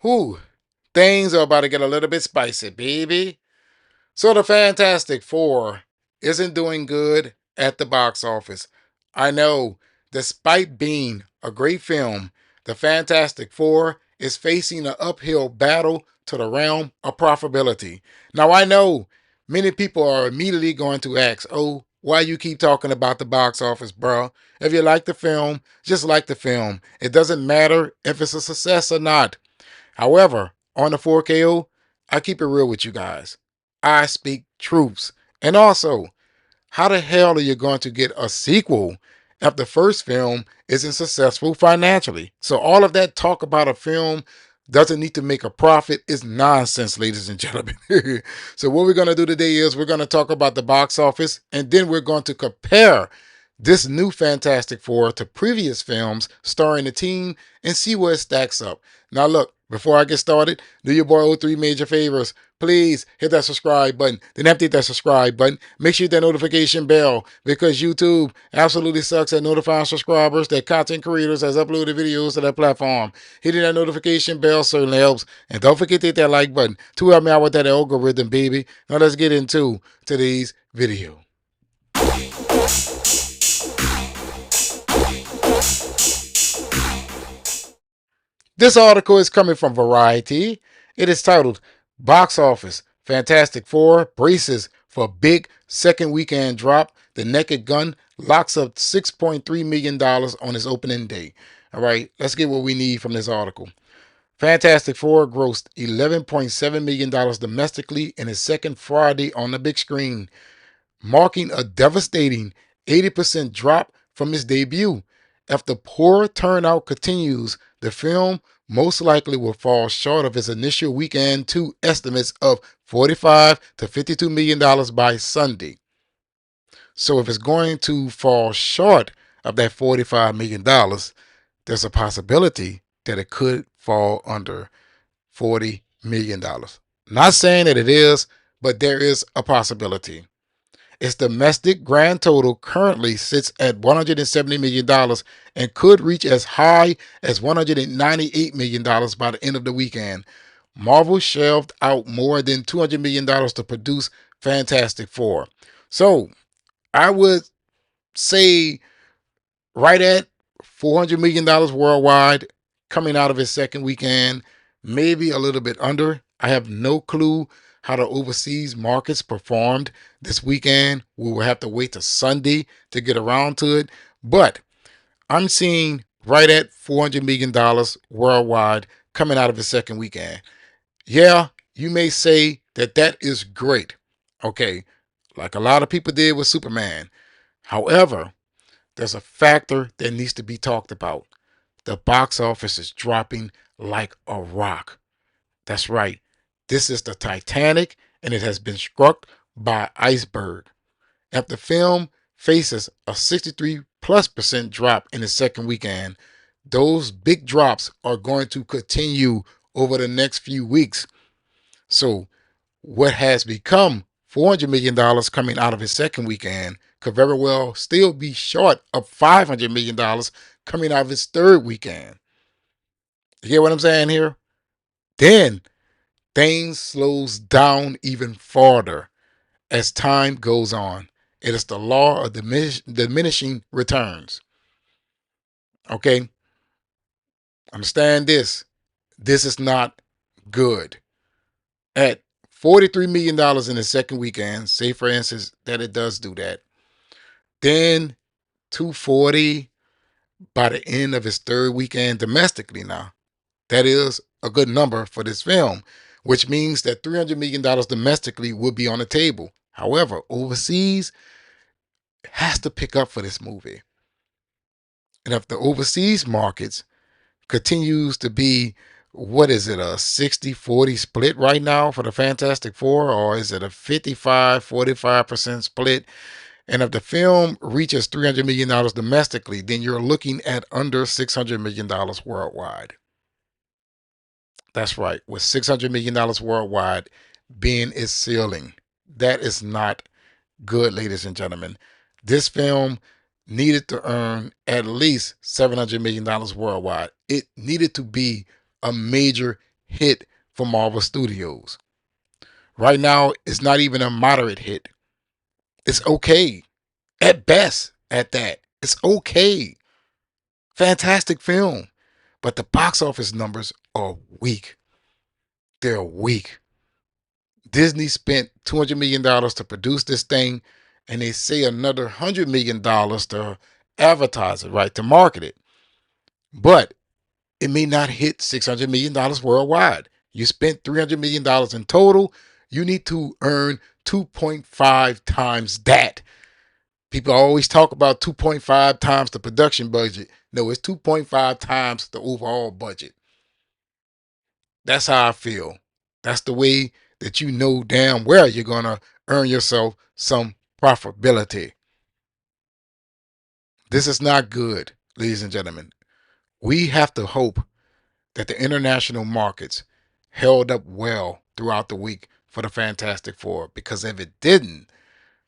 Whew, things are about to get a little bit spicy, baby. So the Fantastic Four isn't doing good at the box office. I know, despite being a great film, the Fantastic Four is facing an uphill battle to the realm of profitability. Now I know many people are immediately going to ask, oh, why you keep talking about the box office, bro? If you like the film, just like the film. It doesn't matter if it's a success or not. However, on the 4KO, I keep it real with you guys. I speak truths. And also, how the hell are you going to get a sequel if the first film isn't successful financially? So all of that talk about a film doesn't need to make a profit is nonsense, ladies and gentlemen. So what we're going to do today is we're going to talk about the box office, and then we're going to compare this new Fantastic Four to previous films starring the team and see where it stacks up. Now look, before I get started, do your boy O3 major favors. Please hit that subscribe button. Then after you hit that subscribe button, make sure you hit that notification bell, because YouTube absolutely sucks at notifying subscribers that content creators has uploaded videos to that platform. Hitting that notification bell certainly helps. And don't forget to hit that like button to help me out with that algorithm, baby. Now let's get into today's video. This article is coming from Variety. It is titled Box Office Fantastic Four Braces for Big Second Weekend Drop. The Naked Gun locks up $6.3 million on its opening day. All right, let's get what we need from this article. Fantastic Four grossed $11.7 million domestically in its second Friday on the big screen, marking a devastating 80% drop from its debut. If the poor turnout continues, the film most likely will fall short of its initial weekend two estimates of $45 to $52 million by Sunday. So if it's going to fall short of that $45 million, there's a possibility that it could fall under $40 million. Not saying that it is, but there is a possibility. Its domestic grand total currently sits at $170 million and could reach as high as $198 million by the end of the weekend. Marvel shelved out more than $200 million to produce Fantastic Four. So I would say right at $400 million worldwide coming out of its second weekend, maybe a little bit under. I have no clue how the overseas markets performed this weekend. We will have to wait till Sunday to get around to it. But I'm seeing right at $400 million worldwide coming out of the second weekend. Yeah, you may say that that is great. Okay, like a lot of people did with Superman. However, there's a factor that needs to be talked about. The box office is dropping like a rock. That's right. This is the Titanic, and it has been struck by iceberg. If the film faces a 63+% drop in the second weekend, those big drops are going to continue over the next few weeks. So what has become $400 million coming out of his second weekend could very well still be short of $500 million coming out of his third weekend. You get what I'm saying here? Then things slows down even farther as time goes on. It is the law of diminishing returns. Okay? Understand this. This is not good. At $43 million in the second weekend, say for instance that it does do that, then 240 by the end of his third weekend domestically now. That is a good number for this film, which means that $300 million domestically will be on the table. However, overseas has to pick up for this movie. And if the overseas markets continues to be, what is it, a 60-40 split right now for the Fantastic Four, or is it a 55-45% split? And if the film reaches $300 million domestically, then you're looking at under $600 million worldwide. That's right, with $600 million worldwide being its ceiling. That is not good, ladies and gentlemen. This film needed to earn at least $700 million worldwide. It needed to be a major hit for Marvel Studios. Right now, it's not even a moderate hit. It's okay. At best, at that. It's okay. Fantastic film. But the box office numbers are weak. They're weak. Disney spent $200 million to produce this thing, and they say another $100 million to advertise it, right? To market it. But it may not hit $600 million worldwide. You spent $300 million in total. You need to earn 2.5 times that. People always talk about 2.5 times the production budget. No, it's 2.5 times the overall budget. That's how I feel. That's the way that you know damn well you're going to earn yourself some profitability. This is not good, ladies and gentlemen. We have to hope that the international markets held up well throughout the week for the Fantastic Four, because if it didn't,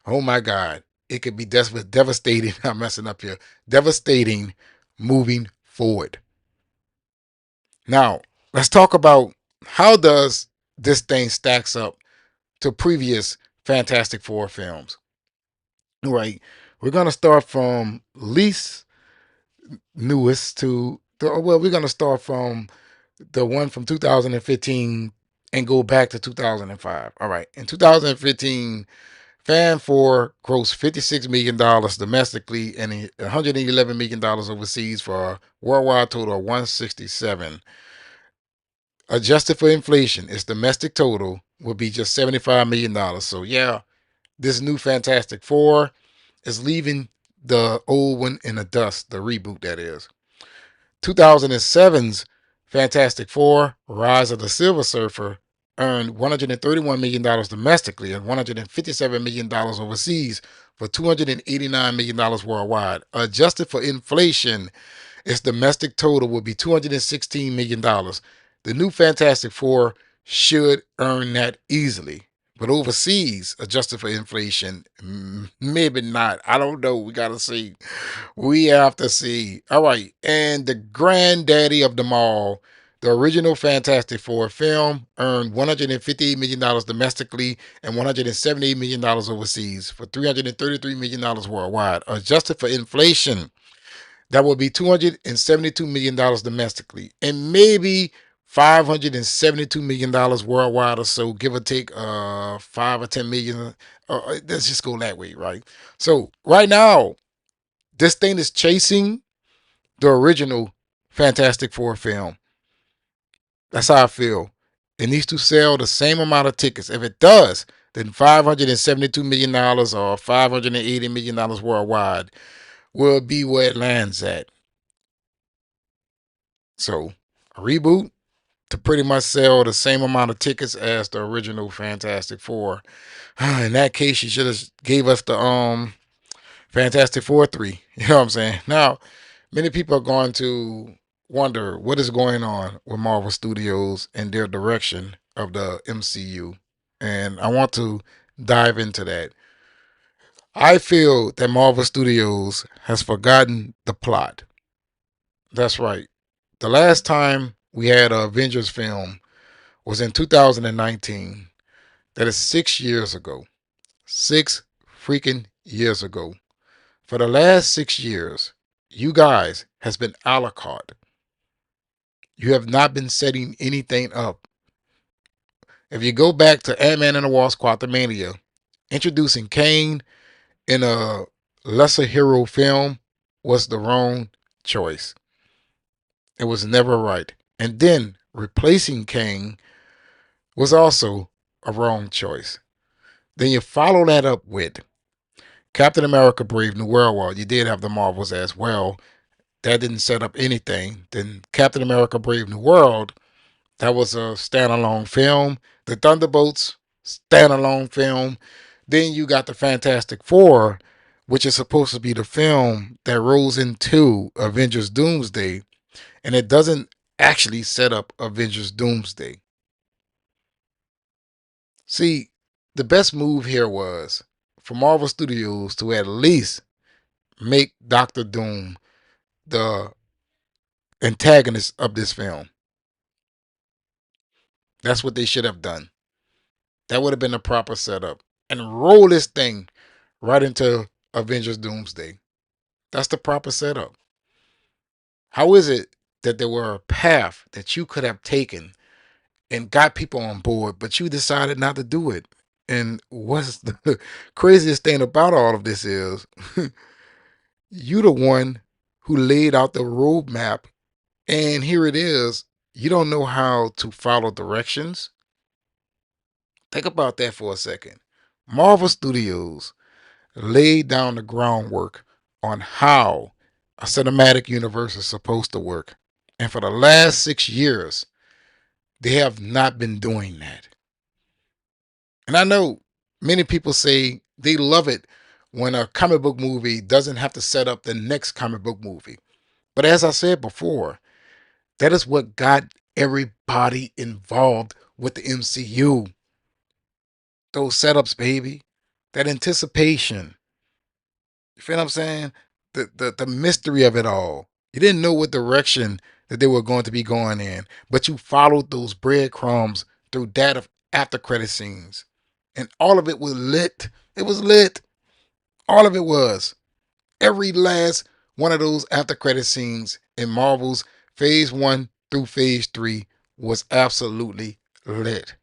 oh my God, it could be devastating. I'm messing up here. Devastating moving forward. Now, let's talk about how does this thing stacks up to previous Fantastic Four films. Right. We're gonna start from least newest to the, well, we're gonna start from the one from 2015 and go back to 2005. All right. In 2015, Fan 4 grossed $56 million domestically and $111 overseas for a worldwide total of 167. Adjusted for inflation, its domestic total would be just $75 million. So yeah, this new Fantastic Four is leaving the old one in the dust, the reboot that is. 2007's Fantastic Four, Rise of the Silver Surfer, earned $131 million domestically and $157 million overseas for $289 worldwide. Adjusted for inflation, its domestic total will be $216 million. The new Fantastic Four should earn that easily. But overseas, adjusted for inflation, maybe not. I don't know. We got to see. We have to see. All right. And the granddaddy of them all, the original Fantastic Four film, earned $158 million domestically and $178 million overseas for $333 million worldwide. Adjusted for inflation, that would be $272 million domestically and maybe $572 million worldwide or so, give or take 5 or 10 million. Let's just go that way, right? So right now, this thing is chasing the original Fantastic Four film. That's how I feel. It needs to sell the same amount of tickets. If it does, then $572 million or $580 million worldwide will be where it lands at. So, a reboot to pretty much sell the same amount of tickets as the original Fantastic Four. In that case, you should have gave us the Fantastic Four 3. You know what I'm saying? Now, many people are going to wonder what is going on with Marvel Studios and their direction of the MCU. And I want to dive into that. I feel that Marvel Studios has forgotten the plot. That's right. The last time we had an Avengers film was in 2019. That is 6 years ago. 6 freaking years ago. For the last 6 years, you guys has been a la carte. You have not been setting anything up. If you go back to Ant-Man and the Wasp Quantumania, introducing Kane in a lesser hero film was the wrong choice. It was never right. And then replacing Kane was also a wrong choice. Then you follow that up with Captain America Brave New World. Well, you did have the Marvels as well. That didn't set up anything. Then Captain America Brave New World, that was a standalone film. The Thunderbolts, standalone film. Then you got the Fantastic Four, which is supposed to be the film that rolls into Avengers Doomsday. And it doesn't actually set up Avengers Doomsday. See, the best move here was for Marvel Studios to at least make Doctor Doom the antagonist of this film. That's what they should have done. That would have been the proper setup. And roll this thing right into Avengers Doomsday. That's the proper setup. How is it that there were a path that you could have taken and got people on board, but you decided not to do it? And what's the craziest thing about all of this is you the one who laid out the roadmap, and here it is. You don't know how to follow directions. Think about that for a second. Marvel Studios laid down the groundwork on how a cinematic universe is supposed to work. And for the last 6 years, they have not been doing that. And I know many people say they love it when a comic book movie doesn't have to set up the next comic book movie. But as I said before, that is what got everybody involved with the MCU. Those setups, baby. That anticipation. You feel what I'm saying? The mystery of it all. You didn't know what direction that they were going to be going in, but you followed those breadcrumbs through that of after credit scenes. And all of it was lit. It was lit. All of it was. Every last one of those after credit scenes in Marvel's phase 1 through phase 3 was absolutely lit.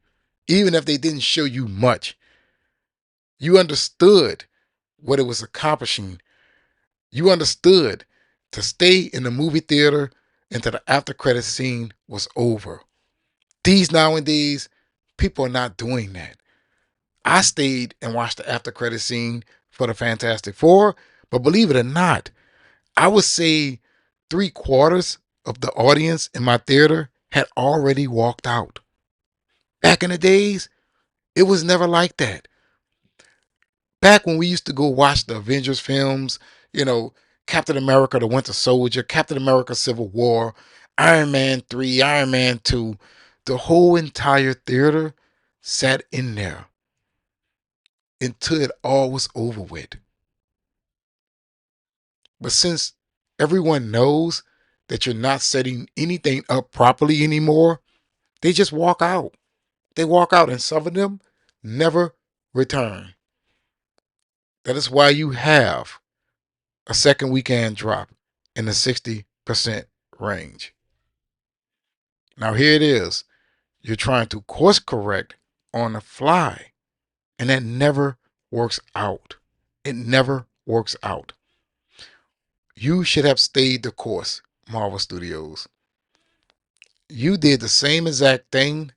Even if they didn't show you much, you understood what it was accomplishing. You understood to stay in the movie theater until the after credit scene was over. These nowadays, people are not doing that. I stayed and watched the after credit scene for the Fantastic Four, but believe it or not, I would say 3/4 of the audience in my theater had already walked out. Back in the days, it was never like that. Back when we used to go watch the Avengers films, you know, Captain America, the Winter Soldier, Captain America Civil War, Iron Man 3, Iron Man 2, the whole entire theater sat in there until it all was over with. But since everyone knows that you're not setting anything up properly anymore, they just walk out. They walk out, and some of them never return. That is why you have a second weekend drop in the 60% range. Now, here it is. You're trying to course correct on the fly, and that never works out. It never works out. You should have stayed the course, Marvel Studios. You did the same exact thing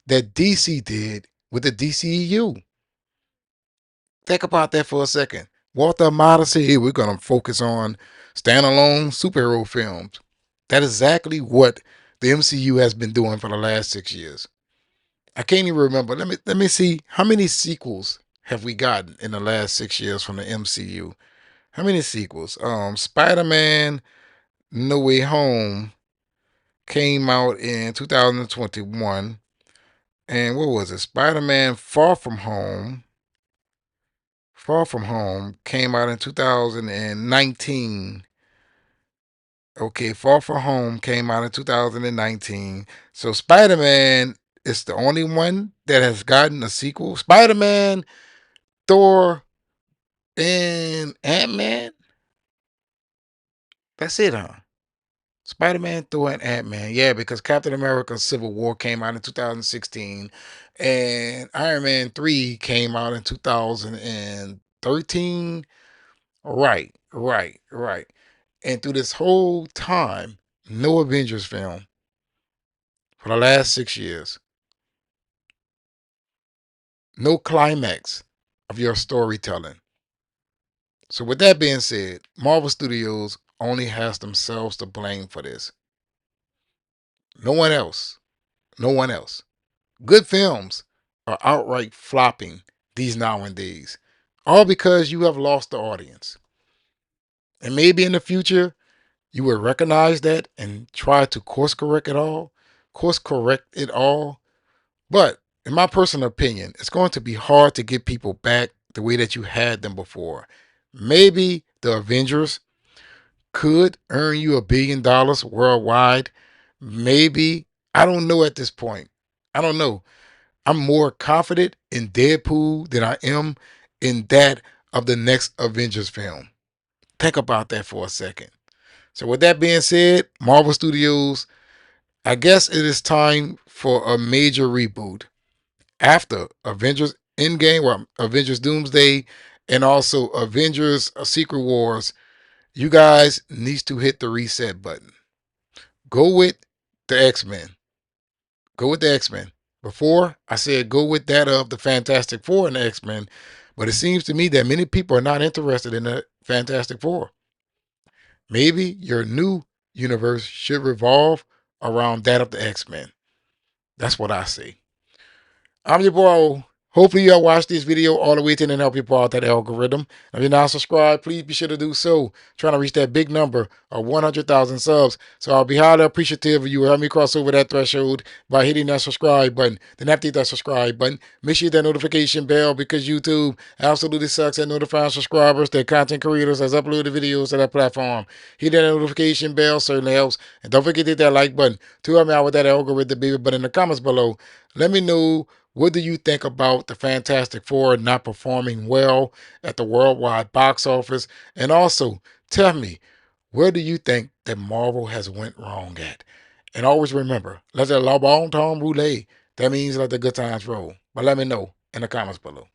that DC did with the DCEU. Think about that for a second. Walter Amada said, hey, we're going to focus on standalone superhero films. That is exactly what the MCU has been doing for the last 6 years. I can't even remember. Let me see how many sequels have we gotten in the last 6 years from the MCU. How many sequels? Spider-Man No Way Home came out in 2021. And what was it? Spider-Man Far From Home came out in 2019. Okay, Far From Home came out in 2019. So Spider-Man is the only one that has gotten a sequel. Spider-Man, Thor, and Ant-Man. That's it, huh? Spider-Man, Thor, and Ant-Man. Yeah, because Captain America Civil War came out in 2016. And Iron Man 3 came out in 2013. Right. And through this whole time, no Avengers film for the last 6 years. No climax of your storytelling. So with that being said, Marvel Studios only has themselves to blame for this. No one else. No one else. Good films are outright flopping these nowadays. All because you have lost the audience. And maybe in the future, you will recognize that and try to course correct it all. But in my personal opinion, it's going to be hard to get people back the way that you had them before. Maybe the Avengers could earn you $1 billion worldwide. Maybe. I don't know at this point. I don't know. I'm more confident in Deadpool than I am in that of the next Avengers film. Think about that for a second. So with that being said, Marvel Studios, I guess it is time for a major reboot. After Avengers Endgame, or Avengers Doomsday, and also Avengers Secret Wars, you guys needs to hit the reset button. Go with the X-Men. Go with the X-Men. Before, I said go with that of the Fantastic Four and the X-Men, but it seems to me that many people are not interested in the Fantastic Four. Maybe your new universe should revolve around that of the X-Men. That's what I see. I'm your boy. Hopefully y'all watch this video all the way to the end and help you out that algorithm. If you're not subscribed, please be sure to do so. Trying to reach that big number of 100,000 subs. So I'll be highly appreciative if you will help me cross over that threshold by hitting that subscribe button. Then after that subscribe button, make sure you hit that notification bell, because YouTube absolutely sucks at notifying subscribers that content creators has uploaded videos to that platform. Hit that notification bell, certainly helps. And don't forget to hit that like button to help me out with that algorithm, baby. But in the comments below, let me know, what do you think about the Fantastic Four not performing well at the worldwide box office? And also, tell me, where do you think that Marvel has went wrong at? And always remember, let the bon temps roulette. That means let the good times roll. But let me know in the comments below.